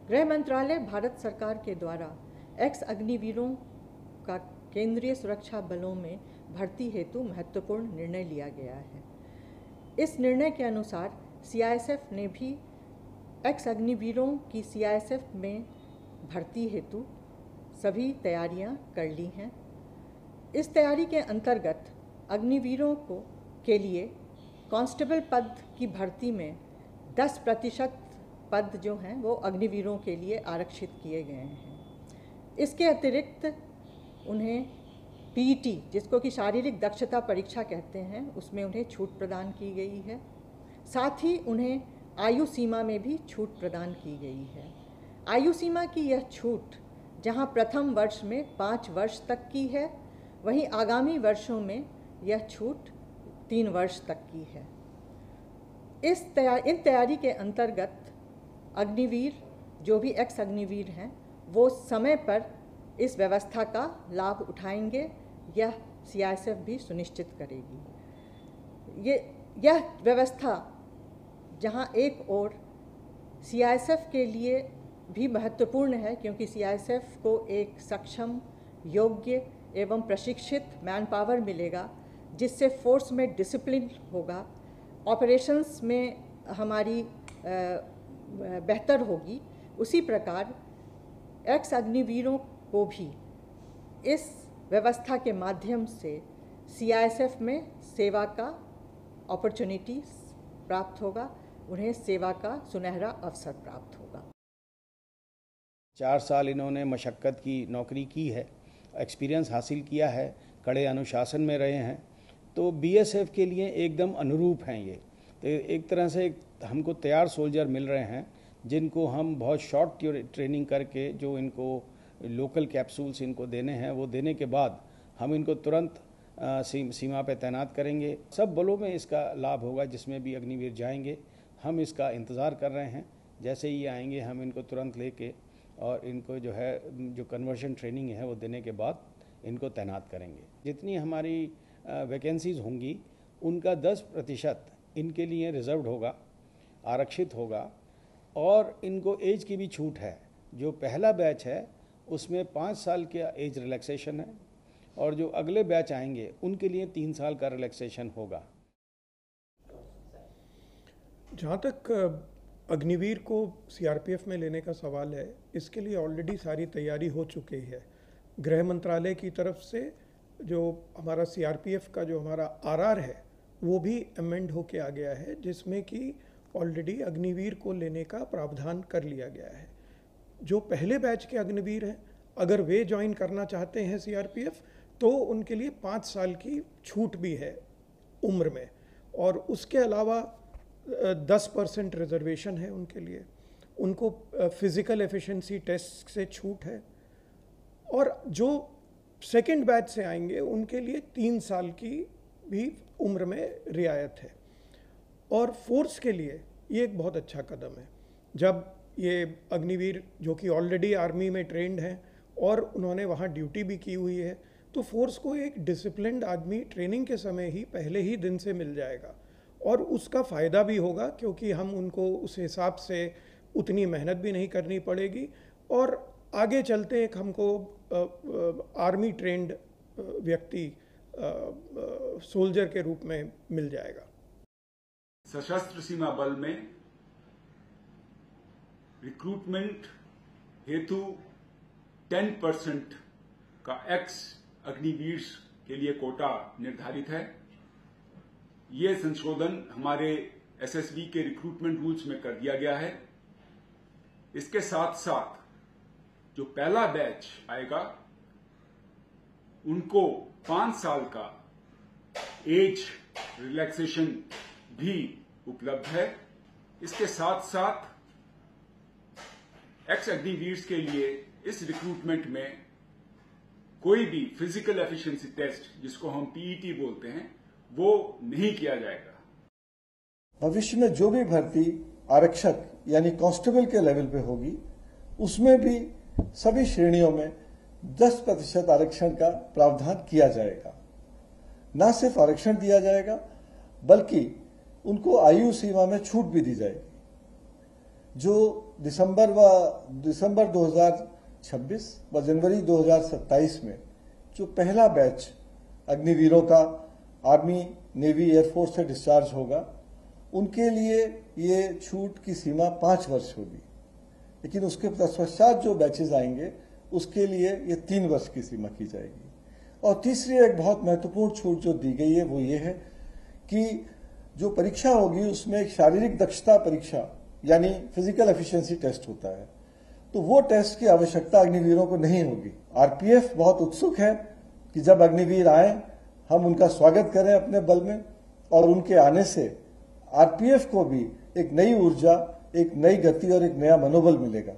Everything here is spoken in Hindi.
गृह मंत्रालय भारत सरकार के द्वारा एक्स अग्निवीरों का केंद्रीय सुरक्षा बलों में भर्ती हेतु महत्वपूर्ण निर्णय लिया गया है। इस निर्णय के अनुसार सीआईएसएफ ने भी एक्स अग्निवीरों की सीआईएसएफ में भर्ती हेतु सभी तैयारियां कर ली हैं। इस तैयारी के अंतर्गत अग्निवीरों के लिए कांस्टेबल पद की भर्ती में 10% पद जो हैं वो अग्निवीरों के लिए आरक्षित किए गए हैं। इसके अतिरिक्त उन्हें पीईटी, जिसको कि शारीरिक दक्षता परीक्षा कहते हैं, उसमें उन्हें छूट प्रदान की गई है। साथ ही उन्हें आयु सीमा में भी छूट प्रदान की गई है। आयु सीमा की यह छूट जहां प्रथम वर्ष में 5 वर्ष तक की है, वहीं आगामी वर्षों में यह छूट 3 वर्ष तक की है। इन तैयारी के अंतर्गत अग्निवीर, जो भी एक्स अग्निवीर हैं, वो समय पर इस व्यवस्था का लाभ उठाएंगे, यह सीआईएसएफ भी सुनिश्चित करेगी। यह व्यवस्था जहां एक ओर सीआईएसएफ के लिए भी महत्वपूर्ण है, क्योंकि सीआईएसएफ को एक सक्षम, योग्य एवं प्रशिक्षित मैन पावर मिलेगा, जिससे फोर्स में डिसिप्लिन होगा, ऑपरेशंस में हमारी बेहतर होगी। उसी प्रकार एक्स अग्निवीरों को भी इस व्यवस्था के माध्यम से सीआईएसएफ में सेवा का अपॉर्चुनिटीज प्राप्त होगा, उन्हें सेवा का सुनहरा अवसर प्राप्त होगा। 4 साल इन्होंने मशक्क़त की नौकरी की है, एक्सपीरियंस हासिल किया है, कड़े अनुशासन में रहे हैं, तो बीएसएफ के लिए एकदम अनुरूप हैं ये। तो एक तरह से हमको तैयार सोल्जर मिल रहे हैं, जिनको हम बहुत शॉर्ट ट्रेनिंग करके जो इनको लोकल कैप्सूल्स इनको देने हैं, वो देने के बाद हम इनको तुरंत सीमा पे तैनात करेंगे। सब बलों में इसका लाभ होगा, जिसमें भी अग्निवीर जाएंगे। हम इसका इंतज़ार कर रहे हैं, जैसे ही आएंगे हम इनको तुरंत लेके और इनको जो कन्वर्शन ट्रेनिंग है वो देने के बाद इनको तैनात करेंगे। जितनी हमारी वैकेंसीज़ होंगी उनका 10% इनके लिए रिजर्व्ड होगा, आरक्षित होगा, और इनको एज की भी छूट है। जो पहला बैच है उसमें 5 साल का एज रिलैक्सेशन है, और जो अगले बैच आएंगे उनके लिए 3 साल का रिलैक्सेशन होगा। जहाँ तक अग्निवीर को सीआरपीएफ में लेने का सवाल है, इसके लिए ऑलरेडी सारी तैयारी हो चुकी है। गृह मंत्रालय की तरफ से जो हमारा सीआरपीएफ का जो हमारा आरआर है वो भी अमेंड होके आ गया है, जिसमें कि ऑलरेडी अग्निवीर को लेने का प्रावधान कर लिया गया है। जो पहले बैच के अग्निवीर हैं, अगर वे ज्वाइन करना चाहते हैं सीआरपीएफ, तो उनके लिए 5 साल की छूट भी है उम्र में, और उसके अलावा 10% रिजर्वेशन है उनके लिए। उनको फिज़िकल एफिशिएंसी टेस्ट से छूट है, और जो सेकेंड बैच से आएंगे उनके लिए 3 साल की भी उम्र में रियायत है। और फोर्स के लिए ये एक बहुत अच्छा कदम है। जब ये अग्निवीर जो कि ऑलरेडी आर्मी में ट्रेंड हैं और उन्होंने वहाँ ड्यूटी भी की हुई है, तो फोर्स को एक डिसिप्लिन्ड आदमी ट्रेनिंग के समय ही पहले ही दिन से मिल जाएगा, और उसका फ़ायदा भी होगा, क्योंकि हम उनको उस हिसाब से उतनी मेहनत भी नहीं करनी पड़ेगी, और आगे चलते एक हमको आर्मी ट्रेंड व्यक्ति सोल्जर के रूप में मिल जाएगा। सशस्त्र सीमा बल में रिक्रूटमेंट हेतु 10% का एक्स अग्निवीर के लिए कोटा निर्धारित है। ये संशोधन हमारे एसएसबी के रिक्रूटमेंट रूल्स में कर दिया गया है। इसके साथ साथ जो पहला बैच आएगा उनको 5 साल का एज रिलैक्सेशन भी उपलब्ध है। इसके साथ साथ एक्स अग्निवीर्स के लिए इस रिक्रूटमेंट में कोई भी फिजिकल एफिशिएंसी टेस्ट, जिसको हम पीईटी बोलते हैं, वो नहीं किया जाएगा। भविष्य में जो भी भर्ती आरक्षक यानी कांस्टेबल के लेवल पे होगी, उसमें भी सभी श्रेणियों में 10% आरक्षण का प्रावधान किया जाएगा। न सिर्फ आरक्षण दिया जाएगा, बल्कि उनको आयु सीमा में छूट भी दी जाएगी। जो दिसंबर 2026 व जनवरी 2027 में जो पहला बैच अग्निवीरों का आर्मी, नेवी, एयरफोर्स से डिस्चार्ज होगा, उनके लिए ये छूट की सीमा 5 वर्ष होगी। लेकिन उसके पश्चात जो बैचेज आएंगे उसके लिए ये 3 वर्ष की सीमा की जाएगी। और तीसरी एक बहुत महत्वपूर्ण छूट जो दी गई है वो ये है कि जो परीक्षा होगी उसमें एक शारीरिक दक्षता परीक्षा यानी फिजिकल एफिशिएंसी टेस्ट होता है, तो वो टेस्ट की आवश्यकता अग्निवीरों को नहीं होगी। आरपीएफ बहुत उत्सुक है कि जब अग्निवीर आए हम उनका स्वागत करें अपने बल में, और उनके आने से आरपीएफ को भी एक नई ऊर्जा, एक नई गति और एक नया मनोबल मिलेगा।